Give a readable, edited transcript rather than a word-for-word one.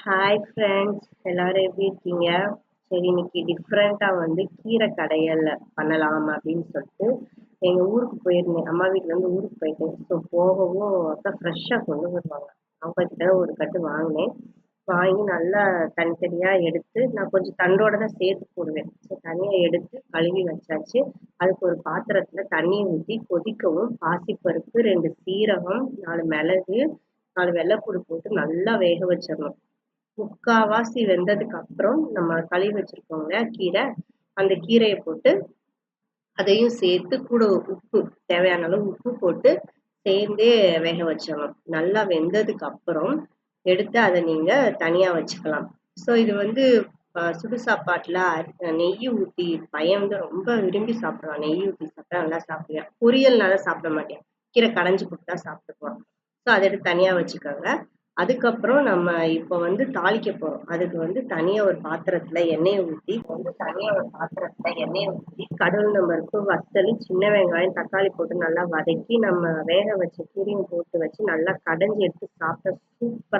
Hi friends, எல்லாரும் எப்படி இருக்கீங்க? சரி, இன்னைக்கு டிஃப்ரெண்ட்டா வந்து கீரை கடையல் பண்ணலாம் அப்படின்னு சொல்லிட்டு எங்க ஊருக்கு போயிருந்தேன். அம்மா வீட்ல இருந்து ஊருக்கு போயிட்டேன். ஸோ போகவும் அக்கா ஃப்ரெஷ்ஷா கொண்டு வருவாங்க. அவங்க கிட்ட ஒரு கட்டு வாங்கினேன். வாங்கி நல்லா தனித்தனியா எடுத்து நான் கொஞ்சம் தண்டோட தான் சேர்த்து போடுவேன். ஸோ தனியா எடுத்து கழுவி வச்சாச்சு. அதுக்கு ஒரு பாத்திரத்துல தண்ணிய ஊத்தி கொதிக்கவும், பாசிப்பருப்பு, 2 சீரகம், 4 மிளகு, 4 வெள்ளைப்பூடு போட்டு நல்லா வேக வச்சிரணும். முக்காவாசி வெந்ததுக்கு அப்புறம் நம்ம கழுவி வச்சிருக்கோம் இல்லையா கீரை, அந்த கீரைய போட்டு அதையும் சேர்த்து கூட உப்பு தேவையான அளவு உப்பு போட்டு சேர்ந்தே வேக வச்சிடணும். நல்லா வெந்ததுக்கு அப்புறம் எடுத்து அதை நீங்க தனியா வச்சுக்கலாம். ஸோ இது வந்து சுடு சாப்பாட்டுல நெய் ஊத்தி பையன் வந்து ரொம்ப விரும்பி சாப்பிடுவான். நெய் ஊத்தி சாப்பிட்டா நல்லா சாப்பிடுவான். பொரியல்னால சாப்பிட மாட்டேன். கீரை கடைஞ்சு கொடுத்தா சாப்பிட்டுக்குவான். ஸோ அதை எடுத்து தனியா வச்சுக்கோங்க. அதுக்கப்புறம் நம்ம இப்ப வந்து தாளிக்க போறோம். அதுக்கு வந்து தனியா ஒரு பாத்திரத்துல எண்ணெய ஊத்தி கடுகு, பருப்பு, வத்தலு, சின்ன வெங்காயம், தக்காளி போட்டு நல்லா வதக்கி நம்ம வேக வச்ச கீரையும் போட்டு வச்சு நல்லா கடைஞ்சு எடுத்து சாப்பிட்டா சூப்பரா